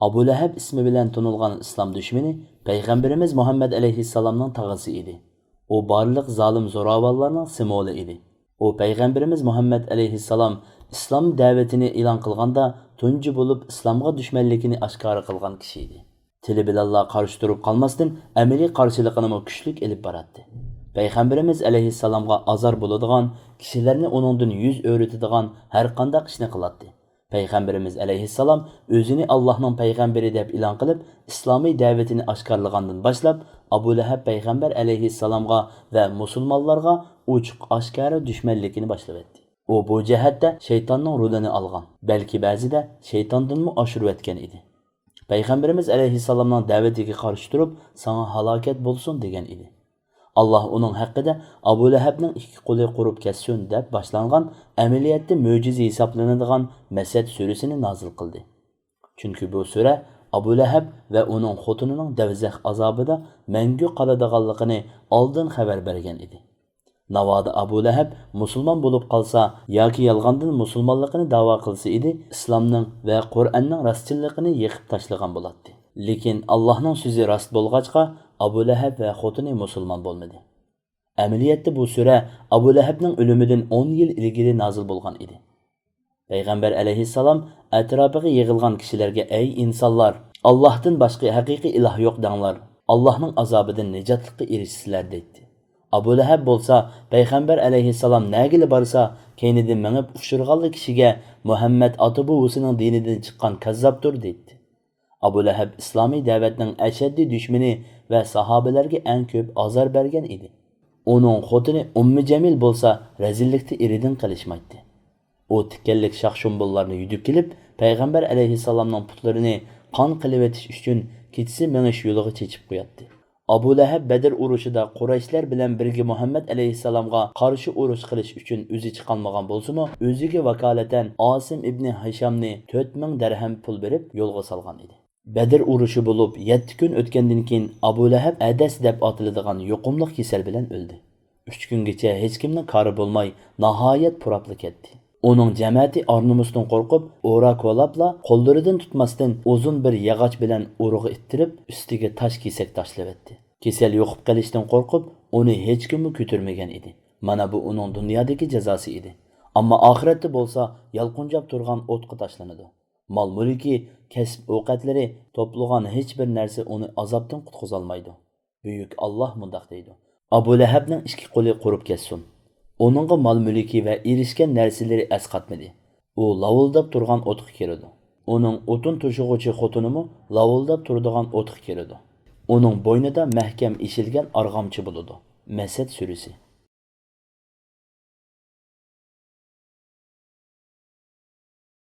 Abu Lahab ismi bilan tanilgan islom dushmani payg'ambarimiz Muhammad alayhissalomning tog'asi edi. U barliq zolim zo'ravonlarning simvoli edi. U payg'ambarimiz Muhammad alayhissalom islom da'vatini e'lon qilganda tunji bo'lib islomga dushmanligini oshkora qilgan kishi edi. Tili bilanlar qarshi turib qolmasdan amaliy qarshiligini kuchlik elib boradi. Payg'ambarimiz alayhissalomga azor bo'ladigan kishilarni uningdan yuz o'rtadigan har qanday ishni qiladi. Payg'ambarimiz alayhissalom o'zini Allohning payg'ambari deb e'lon qilib, islomiy da'vatini oshkorlagandan boshlab, Abu Lahab payg'ambar alayhissalomga va musulmonlarga ochiq oshkora dushmanligini boshlaydi. U bu jihatda shaytonning rolini olgan, balki ba'zida shaytondanmi oshirib o'tgan edi. Payg'ambarimiz alayhissalomning da'vatiga qarshi turib, "Sana halokat bo'lsin" degan edi. Allah uning haqida Abu Lahabning ikki qo'li qurib ketsin deb boshlangan amaliyotda mo'jiza hisoblanadigan Masad surasini nozil qildi. Chunki bu sura Abu Lahab va uning xotinining davzax azobida mangu qoladiganligini oldin xabar bergan edi. Navoda Abu Lahab musulmon bo'lib qolsa yoki yolg'ondan musulmonligini da'vo qilsa edi, islomning va Qur'onning rostchiligini yiqib tashlagan bo'ladi. Lekin Allohning so'zi rost bo'lg'achqa Abu Lahab va xotini musulmon bo'lmadi. Amaliyotda bu sura Abu Lahabning o'limidan 10 yil ilgari nozil bo'lgan edi. Payg'ambar alayhissalom atrofiga yig'ilgan kishilarga: "Ey insonlar, Allohdan boshqa haqiqiy iloh yo'q denglar. Allohning azobidan nijotlikka erishsizlar" dedi. Abu Lahab bo'lsa, payg'ambar alayhissalom nagili borsa, keynidan minib ushirganli kishiga Muhammad ota-buvisining dinidan chiqqan kazzobdir dedi. Abu Lahab islomiy da'vatning ashaddiy dushmani va sahobalarga eng ko'p azor bergan edi. Uning xotini Ummu Jamil bo'lsa, razillikda eridan qilishmaydi. U tikkanlik shoxshumbullarni yudib kelib, payg'ambar alayhissalomning putlarini qon qilib etish uchun kechasi minish yo'liga chechib qo'yadi. Abu Lahab Badr urushida Qurayshlar bilan birga Muhammad alayhissalomga qarshi urush qilish uchun o'zi chiqolmagan bo'lsa-mu, o'ziga vakolatan Osim ibn Hishamni 4000 dirham pul berib yo'lga solgan edi. Badr urushi bo'lib 7 kun o'tgandan keyin Abu Lahab Adas deb atiladigan yuqumli kasal bilan o'ldi. 3 kungacha hech kimning kori bo'lmay, nihoyat purapli ketdi. Uning jamoati arnumusdan qo'rqib, o'ra ko'labla qo'llaridan tutmasdan uzun bir yog'och bilan urug'i ittirib, ustiga tosh kesak tashlavetdi. Kasal yo'qib qolishdan qo'rqib, uni hech kimmi ko'tarmagan edi. Mana bu uning dunyodagi jazosi edi. Ammo oxiratda bo'lsa, yalqunjab turgan o'tqa tashlanadi. Mol-mulki, kasb-o'qatlari to'plagan hech bir narsa uni azobdan qutqiza olmaydi. Buyuk Alloh mundaq deydi: "Abu Lahabning ikki qo'li qurib ketsin. Onunğa mal-mulki va erishgan narsalari asqatmadi. U lavuldab turgan o'tga kirdi. Uning o'tin to'shig'uchi xotinimi lavuldab turadigan o'tga kirdi. Uning bo'ynida mahkam eshilgan arg'amchi bo'ladi." Masad surasi